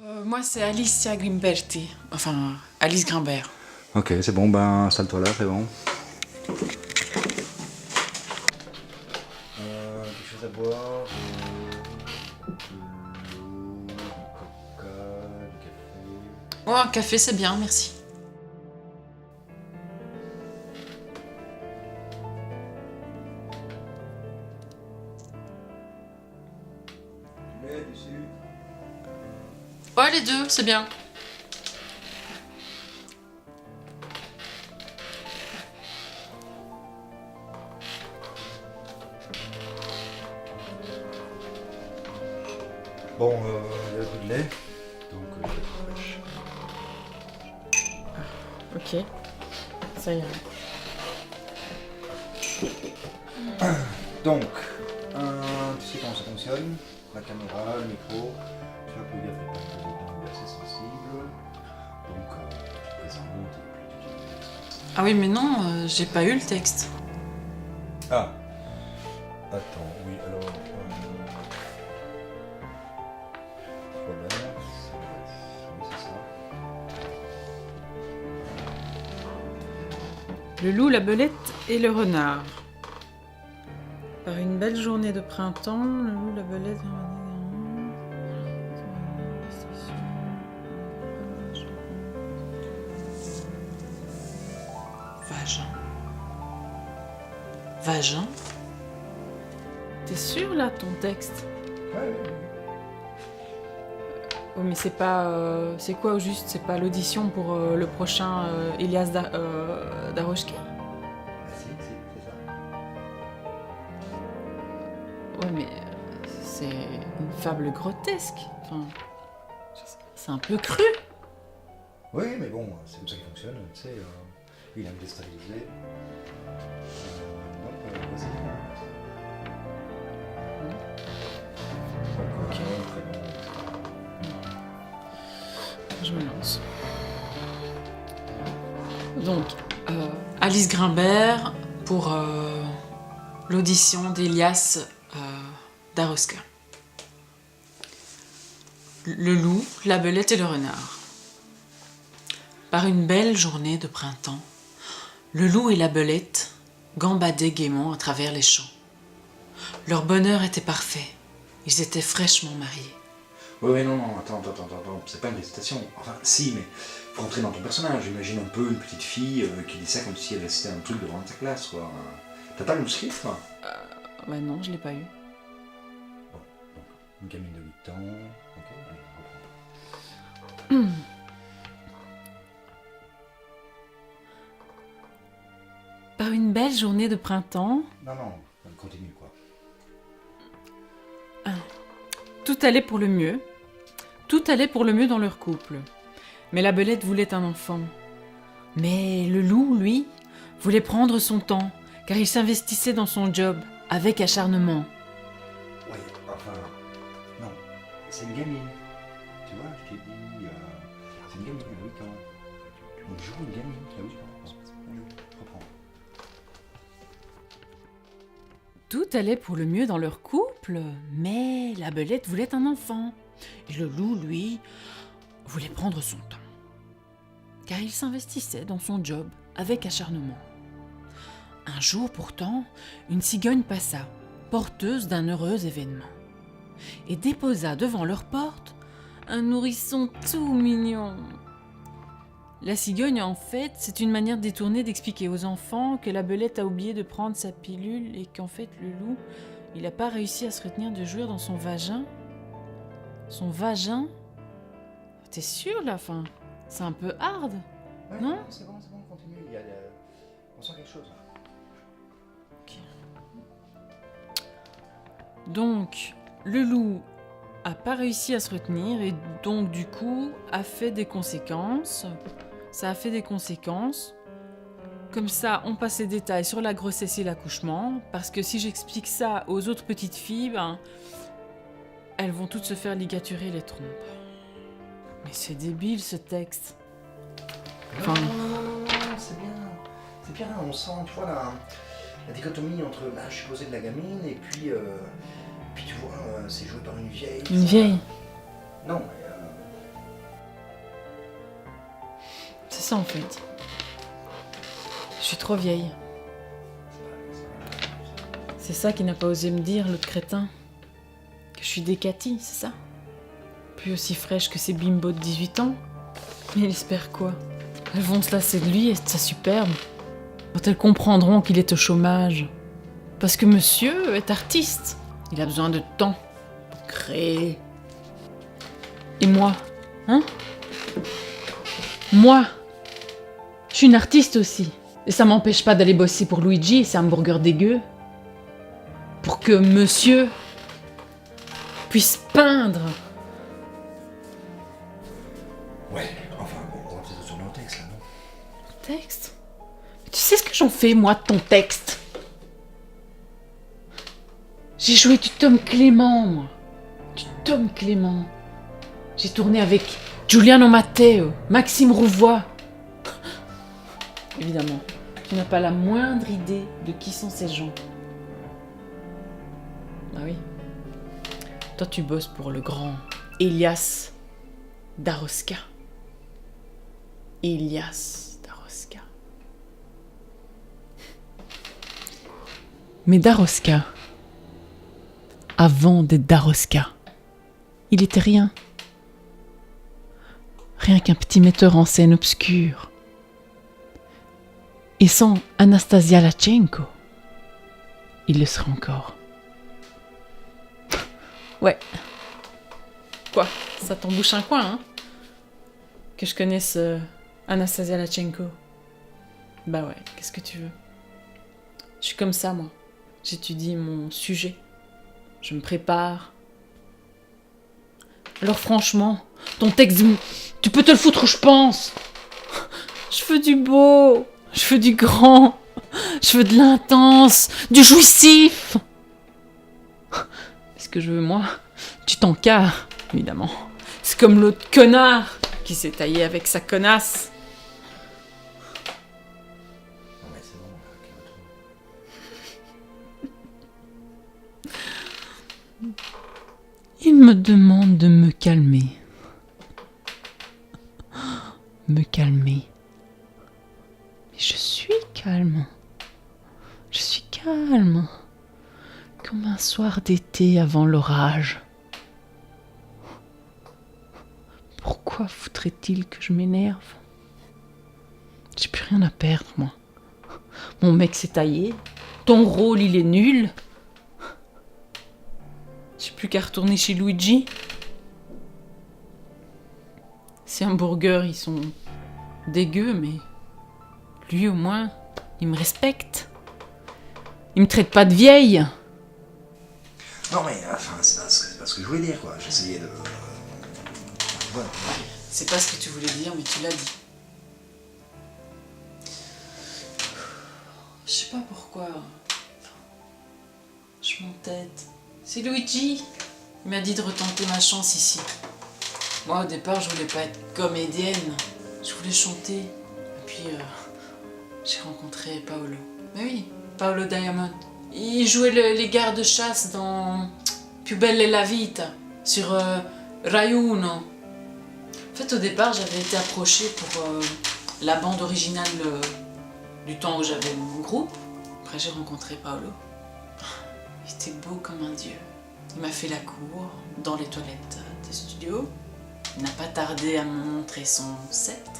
Moi, c'est Alicia Grimberti. Enfin, Alice Grimbert. Ok, c'est bon, ben installe-toi là, c'est bon. Quelque chose à boire, de l'eau, du coca, du café. Oh, un café, c'est bien, merci. Du lait, du sucre. Ouais, les deux, c'est bien. Bon, il y a un peu de lait, donc je vais fraîche. Ok, ça ira. Donc, tu sais comment ça fonctionne, la caméra, le micro, tu vas pouvoir faire des dents assez sensibles, donc tu te présentes et puis tu dis... Ah oui, mais non, j'ai pas eu le texte. Ah, attends, oui, alors... voilà, oui, c'est ça. Le loup, la belette et le renard. Par une belle journée de printemps, le loup, la belette... Vagin. Vagin? T'es sûr là, ton texte? Ouais, Oh, mais c'est pas... c'est quoi au juste? C'est pas l'audition pour le prochain Elias Darochka? si, c'est ça. Ouais, mais c'est une fable grotesque. Enfin, c'est un peu cru. Oui, mais bon, c'est comme ça qu'il fonctionne, tu sais, il aime déstabiliser. Donc, vas-y. Ok. Très bon. Je me lance. Donc, Alice Grimbert pour l'audition d'Elias Daroska. Le loup, la belette et le renard. Par une belle journée de printemps, le loup et la belette gambadaient gaiement à travers les champs. Leur bonheur était parfait. Ils étaient fraîchement mariés. Oui, non, attends, c'est pas une récitation. Enfin, si, mais faut rentrer dans ton personnage. Imagine un peu une petite fille qui dit ça comme si elle récitait un truc devant ta classe, quoi. T'as pas le script, quoi? Ouais, non, je l'ai pas eu. Bon, donc, une gamine de 8 ans. Ok, allez, on reprend. Par une belle journée de printemps, Non, continue, quoi. tout allait pour le mieux. Tout allait pour le mieux dans leur couple. Mais la belette voulait un enfant. Mais le loup, lui, voulait prendre son temps, car il s'investissait dans son job avec acharnement. Ouais, enfin, non, c'est une gamine. Tu vois, je t'ai dit, c'est une gamine, elle a 8 ans. On joue une gamine qui a 8 ans. Allez, reprends. Tout allait pour le mieux dans leur couple, mais la belette voulait un enfant. Et le loup, lui, voulait prendre son temps, car il s'investissait dans son job avec acharnement. Un jour pourtant, une cigogne passa, porteuse d'un heureux événement, et déposa devant leur porte un nourrisson tout mignon. La cigogne, en fait, c'est une manière détournée d'expliquer aux enfants que la belette a oublié de prendre sa pilule et qu'en fait, le loup, il n'a pas réussi à se retenir de jouir dans son vagin. Son vagin? T'es sûr, là? Enfin, c'est un peu hard. Ouais, Non, c'est bon, continue. On sent quelque chose. Donc, le loup a pas réussi à se retenir et donc, du coup, a fait des conséquences. Ça a fait des conséquences. Comme ça, on passe les détails sur la grossesse et l'accouchement, parce que si j'explique ça aux autres petites filles, ben, elles vont toutes se faire ligaturer les trompes. Mais c'est débile, ce texte. Enfin, Non, c'est bien. C'est bien, on sent, tu vois, la dichotomie entre l'âge supposé de la gamine et puis tu vois, c'est joué par une vieille. une vieille. Non, mais C'est ça en fait. Je suis trop vieille. C'est ça qu'il n'a pas osé me dire, l'autre crétin. Que je suis des Cathy, c'est ça? Plus aussi fraîche que ces bimbos de 18 ans. Mais il espère quoi? Elles vont se lasser de lui et de sa superbe. Quand elles comprendront qu'il est au chômage. Parce que monsieur est artiste. Il a besoin de temps pour créer. Et moi, hein? Moi, je suis une artiste aussi. Et ça m'empêche pas d'aller bosser pour Luigi et ses hamburgers dégueux. Pour que monsieur puisse peindre. Ouais, enfin bon, on va peut-être retourner au texte là, non? Texte? Mais tu sais ce que j'en fais, moi, de ton texte? J'ai joué du Tom Clément, moi. Du Tom Clément. J'ai tourné avec Giuliano Matteo, Maxime Rouvois. Évidemment, tu n'as pas la moindre idée de qui sont ces gens. Ah oui. Toi, tu bosses pour le grand Elias Daroska. Elias Daroska. Mais Daroska, avant d'être Daroska, il était rien. Rien qu'un petit metteur en scène obscur. Et sans Anastasia Lachenko, il le serait encore. Ouais. Quoi? Ça t'embouche un coin, hein? Que je connaisse Anastasia Lachenko. Bah ouais, qu'est-ce que tu veux? Je suis comme ça, moi. J'étudie mon sujet. Je me prépare. Alors franchement, ton texte, tu peux te le foutre où je pense. Je veux du beau, je veux du grand, je veux de l'intense, du jouissif. Ce que je veux, moi, du tankard, évidemment. C'est comme l'autre connard qui s'est taillé avec sa connasse. Non mais c'est bon, calme-toi. Il me demande de me calmer. Me calmer. Mais je suis calme. Je suis calme. Comme un soir d'été avant l'orage. Pourquoi voudrait-il que je m'énerve? J'ai plus rien à perdre, moi. Mon mec s'est taillé. Ton rôle, il est nul. J'ai plus qu'à retourner chez Luigi. Ces hamburgers, ils sont dégueux, mais lui, au moins, il me respecte. Il me traite pas de vieille. Non mais, enfin, c'est pas ce que je voulais dire, quoi. J'essayais de... Voilà. C'est pas ce que tu voulais dire, mais tu l'as dit. Je sais pas pourquoi. Je m'entête. C'est Luigi. Il m'a dit de retenter ma chance ici. Moi, au départ, je voulais pas être comédienne. Je voulais chanter. Et puis, j'ai rencontré Paolo. Mais oui, Paolo Diamond. Il jouait les gardes-chasse dans Più belle è la vita, sur Rai Uno. En fait, au départ, j'avais été approchée pour la bande originale du temps où j'avais mon groupe. Après, j'ai rencontré Paolo. Il était beau comme un dieu. Il m'a fait la cour dans les toilettes des studios. Il n'a pas tardé à me montrer son sceptre.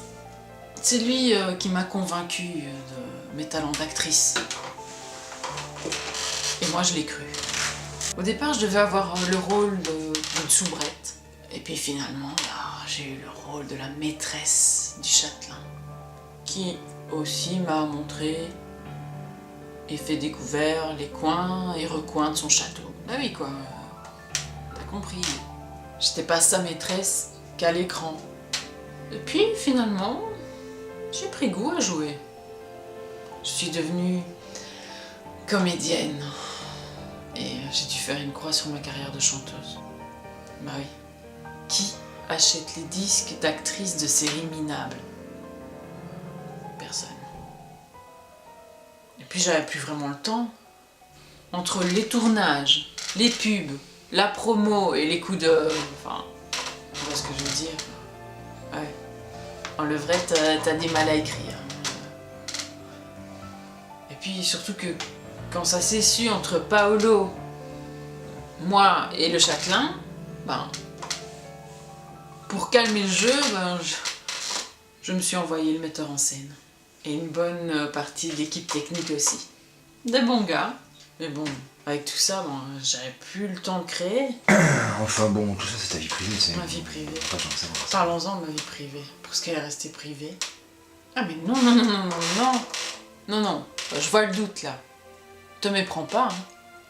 C'est lui qui m'a convaincue de mes talents d'actrice. Et moi, je l'ai cru. Au départ, je devais avoir le rôle d'une soubrette. Et puis finalement, j'ai eu le rôle de la maîtresse du châtelain, qui aussi m'a montré et fait découvert les coins et recoins de son château. Ah oui, quoi. T'as compris. J'étais pas sa maîtresse qu'à l'écran. Et puis finalement, j'ai pris goût à jouer. Je suis devenue comédienne. Et j'ai dû faire une croix sur ma carrière de chanteuse. Bah oui. Qui achète les disques d'actrices de séries minables? Personne. Et puis j'avais plus vraiment le temps. Entre les tournages, les pubs, la promo et les coups de... Enfin, tu vois ce que je veux dire? Ouais. En levrette, t'as des mal à écrire. Et puis surtout que quand ça s'est su entre Paolo, moi et le châtelain, ben, pour calmer le jeu, ben, je me suis envoyé le metteur en scène. Et une bonne partie de l'équipe technique aussi. Des bons gars. Mais bon, avec tout ça, bon, j'avais plus le temps de créer. Enfin bon, tout ça c'est ta vie privée, c'est... Ma vie privée. Pas j'en sais pas. Parlons-en de ma vie privée, pour ce qu'elle est restée privée. Ah mais non, non, non, non, non, non. Non, non, je vois le doute là. Te méprends pas, hein.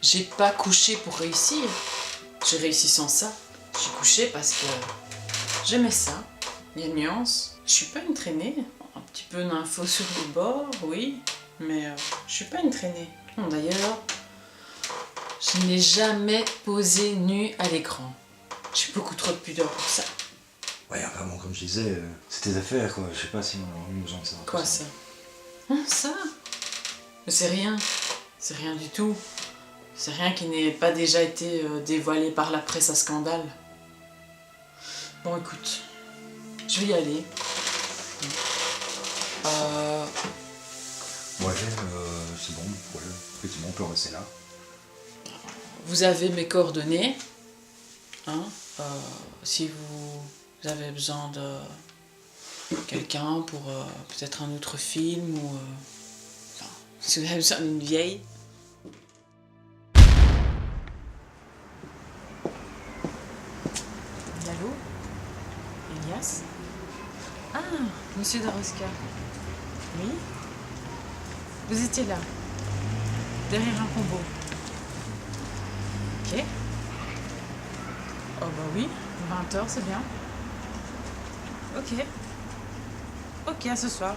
J'ai pas couché pour réussir. J'ai réussi sans ça. J'ai couché parce que j'aimais ça. Il y a une nuance. Je suis pas une traînée. Un petit peu d'infos sur les bords, oui. Mais je suis pas une traînée. Bon, d'ailleurs, je n'ai jamais posé nue à l'écran. J'ai beaucoup trop de pudeur pour ça. Ouais, enfin bon, comme je disais, c'est tes affaires quoi. Je sais pas si on a eu besoin de ça. Quoi ça? Ça? Mais c'est rien. C'est rien du tout. C'est rien qui n'ait pas déjà été dévoilé par la presse à scandale. Bon, écoute, je vais y aller. Ouais, c'est bon, ouais, effectivement, on peut rester là. Vous avez mes coordonnées. Hein, si vous avez besoin de quelqu'un pour peut-être un autre film ou enfin, si vous avez besoin d'une vieille. Allô? Elias? Ah, monsieur Daroska. Oui? Vous étiez là, derrière un combo. Ok. Oh bah oui, 20h c'est bien. Ok. Ok, à ce soir.